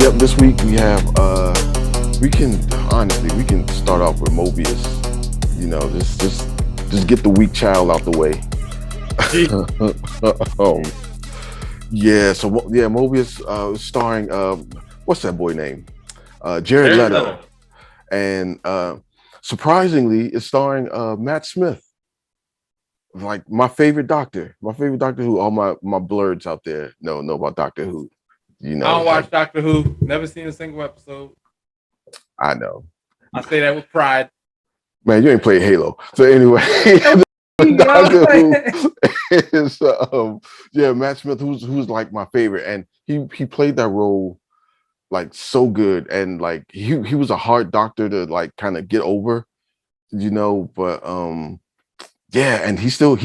Yep, this week we have we can start off with Morbius. You know, just get the weak child out the way. um, yeah, Morbius starring what's that boy name? Jared Jared Leto. Leto. And surprisingly it's starring Matt Smith, like my favorite Doctor Who. All my blurs out there know about Doctor Who. You I know, don't like watch Doctor Who. Never seen a single episode. I know. I say that with pride. Man, you ain't played Halo. So anyway, Doctor Who is yeah, Matt Smith, who's like my favorite, and he played that role like so good, and like he was a hard doctor to like kind of get over, but yeah, and he still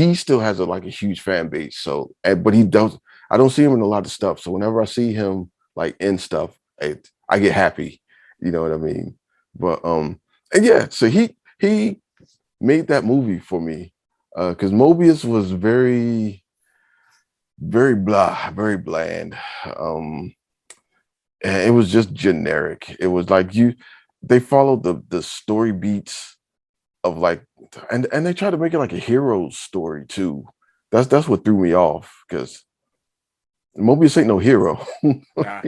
has like a huge fan base. So, but he does. I don't see him in a lot of stuff. So whenever I see him like in stuff, I get happy. You know what I mean? But and yeah, so he made that movie for me because Mobius was very blah, very bland. Um, and it was just generic. It was like they followed the story beats of like, and they try to make it like a hero story too. That's what threw me off because Mobius ain't no hero. Nah,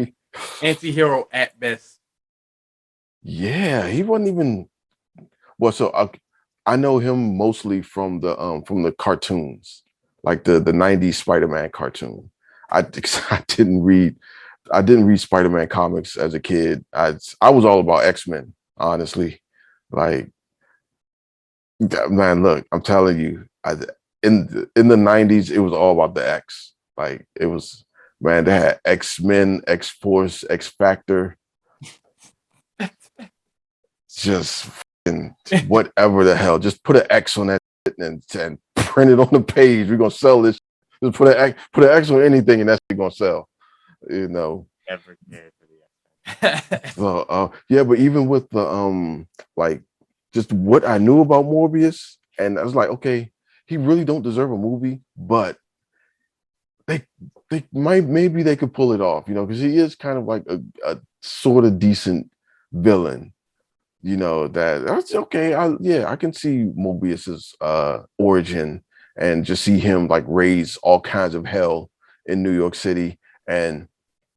anti-hero at best. Yeah, he wasn't even well. So I know him mostly from the cartoons, like the '90s Spider-Man cartoon. I I didn't read Spider-Man comics as a kid. I was all about X-Men, honestly. Like man, look, I'm telling you, in the '90s, it was all about the X. Like it was, man, they had X-Men, X-Force, X Factor, just whatever the hell. Just put an X on that and print it on the page. We're gonna sell this. Just put an X on anything, and that's gonna sell. You know. Ever cared for the So yeah, but even with the like just what I knew about Morbius, and I was like, okay, he really don't deserve a movie, but they maybe they could pull it off, because he is kind of like a sort of decent villain, that's okay. I can see Mobius's origin and just see him like raise all kinds of hell in New York City and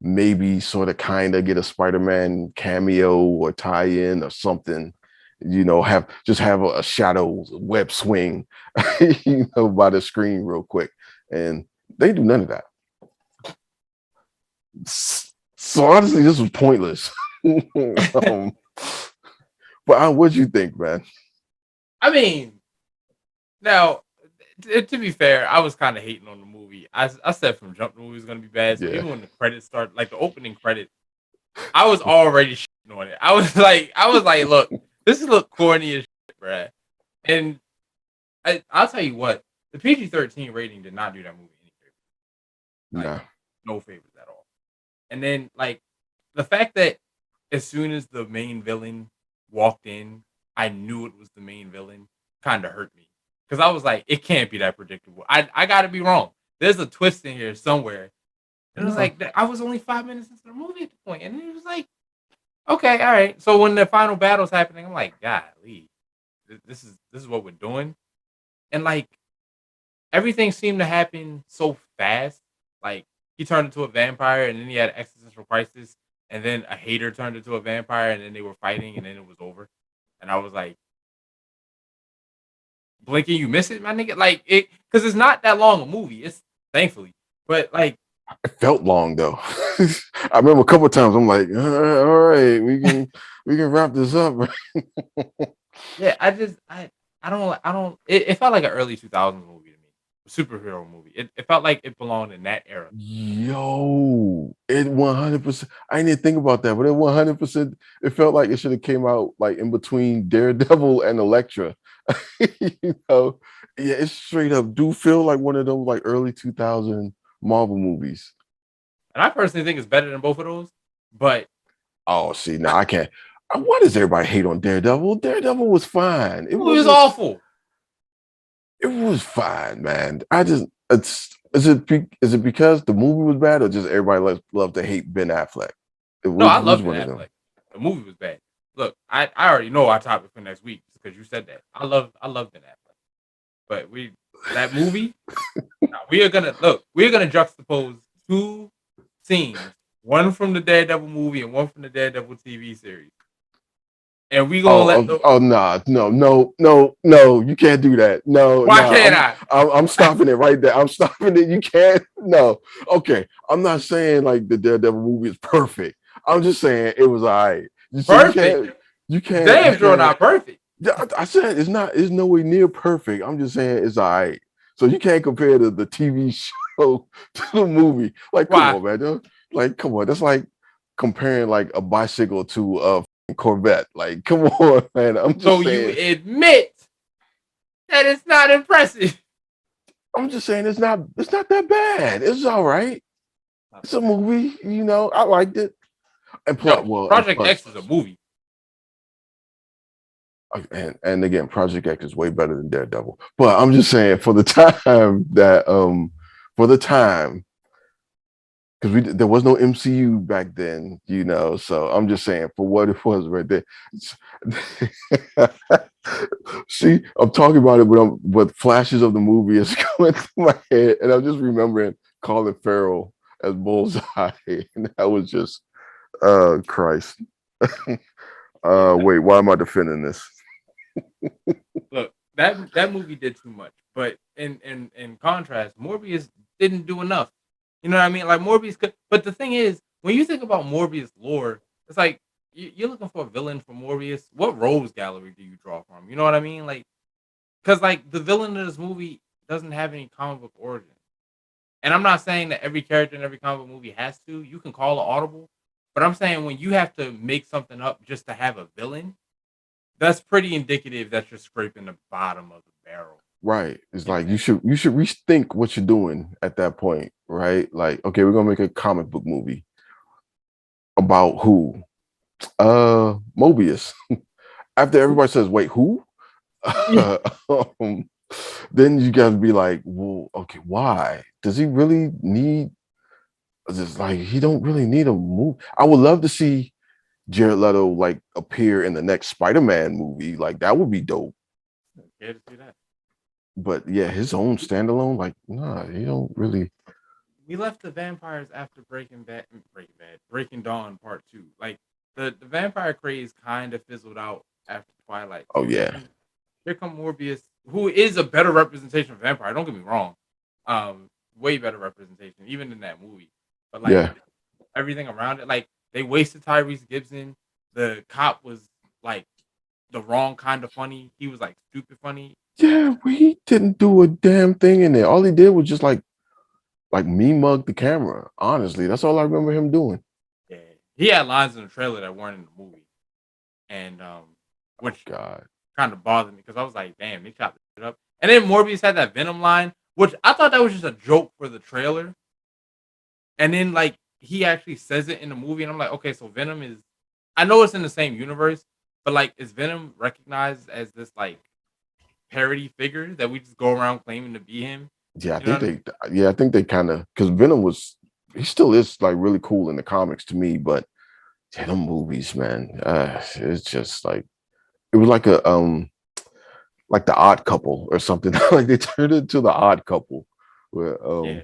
maybe sort of kind of get a Spider-Man cameo or tie-in or something, have a shadow web swing, by the screen real quick. And they do none of that. So honestly, this was pointless. um, but what'd you think, man? I mean, now to be fair, I was kind of hating on the movie. I said from jump the movie was gonna be bad. So Yeah. even when the credits start, like the opening credit, I was already shitting on it. I was like, look, this is look corny as shit, bruh. And I'll tell you what, the PG-13 rating did not do that movie any favors. Like Nah. no favors at all. And then like the fact that as soon as the main villain walked in, I knew it was the main villain kind of hurt me. Because I was like, it can't be that predictable. I gotta be wrong. There's a twist in here somewhere. And it was No. like I was only 5 minutes into the movie at the point, and it was like, okay, all right. So when the final battle's happening, I'm like, golly, this is what we're doing. And like everything seemed to happen so fast. Like he turned into a vampire, and then he had existential crisis, and then a hater turned into a vampire, and then they were fighting, and then it was over. And I was like, blinking, you miss it, my nigga. Like it, because it's not that long a movie. It's thankfully, but like It felt long though. I remember a couple of times I'm like, all right, we can wrap this up. yeah, I don't. It felt like an early 2000s movie to me, a superhero movie. It felt like it belonged in that era. Yo, it 100%. I didn't even think about that, but it 100%. It felt like it should have came out like in between Daredevil and Elektra. you know, yeah, it's straight up do feel like one of those like early 2000 Marvel movies. And I personally think it's better than both of those. But Oh, see, now I can't. Why does everybody hate on Daredevil? Daredevil was fine. the movie was awful. It was fine, man. Is it because the movie was bad, or just everybody loved to hate Ben Affleck? No, I Which love Ben one of them? Affleck. The movie was bad. Look, I already know our topic for next week because you said that. I love Ben Affleck, but that movie. Now, we are gonna juxtapose two scenes, one from the Daredevil movie and one from the Daredevil TV series, and we gonna let the. Nah, no, you can't do that. No, Why nah, can't I? I'm stopping it right there. I'm stopping it. You can't. No, okay. I'm not saying like the Daredevil movie is perfect. I'm just saying it was all right. So Perfect. you Damn sure can't. not perfect. Yeah, I said it's not. It's nowhere near perfect. I'm just saying it's all right. So you can't compare the TV show to the movie. Like, come Why? on, man. Like, come on. That's like comparing like a bicycle to a Corvette. Like, come on, man. I'm So just you saying. admit that it's not impressive. I'm just saying it's not. It's not that bad. It's all right. Not It's that a bad. movie. I liked it. And plus, Yo, well, and Project plus, X is a movie. and again, Project X is way better than Daredevil. But I'm just saying for the time that for the time because there was no MCU back then, So I'm just saying for what it was right there. See, I'm talking about it, but flashes of the movie is going through my head, and I'm just remembering Colin Farrell as Bullseye, and that was just Christ. Yeah, Wait, why am I defending this? look, that movie did too much. But in contrast, Morbius didn't do enough. You know what I mean? Like Morbius could, but the thing is, when you think about Morbius lore, it's like you're looking for a villain for Morbius. What rose gallery do you draw from? You know what I mean? Like, because like the villain of this movie doesn't have any comic book origin. And I'm not saying that every character in every comic book movie has to. You can call it audible, but I'm saying when you have to make something up just to have a villain, that's pretty indicative that you're scraping the bottom of the barrel. Right. It's In like that, you should rethink what you're doing at that point, right? Like, okay, we're gonna make a comic book movie about who? Mobius. After everybody says, wait, who? um, then you gotta be like, well, okay, why? Does he really need just like he don't really need a move? I would love to see Jared Leto like appear in the next Spider-Man movie. Like that would be dope. care to see that. But yeah, his own standalone, like, nah, he don't really. We left the vampires after Breaking Dawn Part Two. Like the vampire craze kind of fizzled out after Twilight Oh too. yeah, Here come Morbius, who is a better representation of vampire. Don't get me wrong, way better representation even in that movie. But like yeah, everything around it, like they wasted Tyrese Gibson. The cop was like the wrong kind of funny. He was like stupid funny. yeah. We didn't do a damn thing in there. All he did was just like me mug the camera. Honestly, that's all I remember him doing. Yeah, he had lines in the trailer that weren't in the movie, and Oh which God, kind of bothered me because I was like, damn, they chopped it up. And then Morbius had that Venom line, which I thought that was just a joke for the trailer. And then like he actually says it in the movie, and I'm like, okay, so Venom is. I know it's in the same universe, but like, is Venom recognized as this like parody figure that we just go around claiming to be him? yeah. You know what I mean? I think they kind of because Venom was he still is like really cool in the comics to me, but yeah, them movies, man, it's just it was like the Odd Couple or something. Like they turned it into the Odd Couple, where Yeah.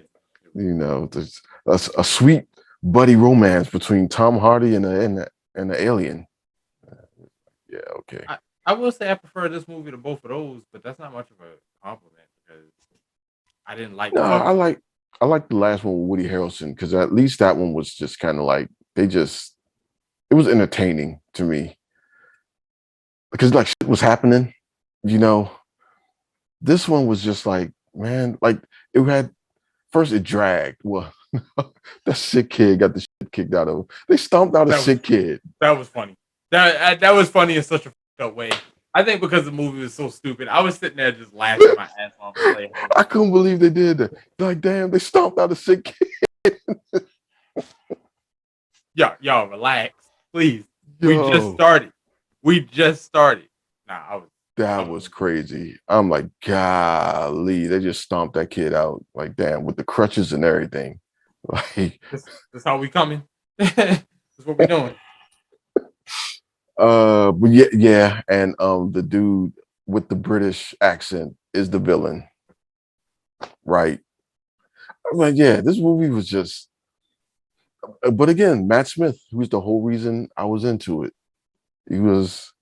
there's a sweet buddy romance between Tom Hardy and the alien. Yeah, okay. I will say I prefer this movie to both of those, but that's not much of a compliment because I didn't like No, both. I like the last one with Woody Harrelson because at least that one was just kind of like it was entertaining to me because like shit was happening, you know. This one was just like, man, like it had first it dragged. Well, that sick kid got the shit kicked out of him. They stomped out a That was sick kid. that was funny. That was funny in such a up way. I think because the movie was so stupid, I was sitting there just laughing my ass off the whole I time. couldn't believe they did that. Like, damn, they stomped out a sick kid. Y'all relax, please. We just Yo, started. We just started. Nah, I that was was crazy. I'm like, golly, they just stomped that kid out. Like, damn, with the crutches and everything. Like, this how we coming. That's what we doing. But yeah, and the dude with the British accent is the villain, right? I'm like, yeah, this movie was just. But again, Matt Smith, who was the whole reason I was into it. He was,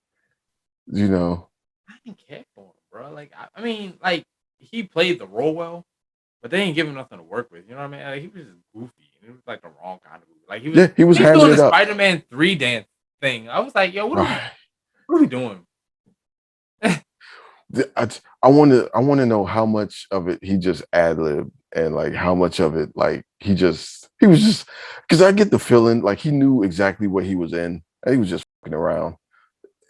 you know, I didn't care for him, bro. Like, I mean, like he played the role well, but they ain't give him nothing to work with. You know what I mean? Like, he was just goofy, and it was like the wrong kind of movie. Like yeah, he was he's hamming doing the it up. Spider-Man 3 dance thing. I was like, yo, Right. what are we doing? I want to know how much of it he just ad libbed and like how much of it like he was just because I get the feeling like he knew exactly what he was in and he was just fucking around.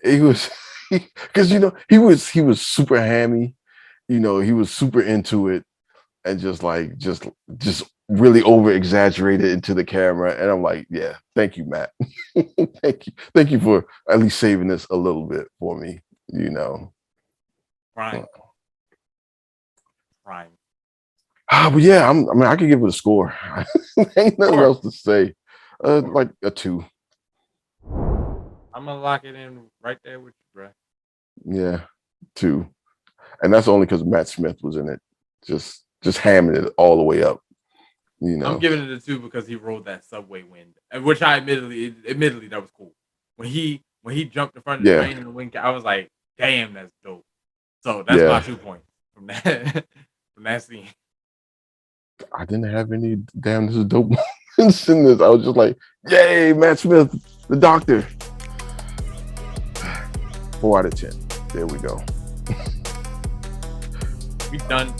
He was because he was super hammy, he was super into it and just like just really over exaggerated into the camera and I'm like, yeah, thank you, Matt. Thank you for at least saving this a little bit for me, you know. Prime, prime. But yeah, I mean, I could give it a score. Ain't nothing Sure. else to say. Like a 2. I'm gonna lock it in right there with you, bro. Yeah, 2, and that's only because Matt Smith was in it, just hamming it all the way up. I'm giving it a 2 because he rode that subway wind, which I admittedly that was cool. When he jumped in front of the Yeah, train in the wind, I was like, damn, that's dope. So that's my yeah. 2 points from that from that scene. I didn't have any damn. This is dope moments in this. I was just like, yay, Matt Smith, the Doctor. 4 out of 10. There we go. We done.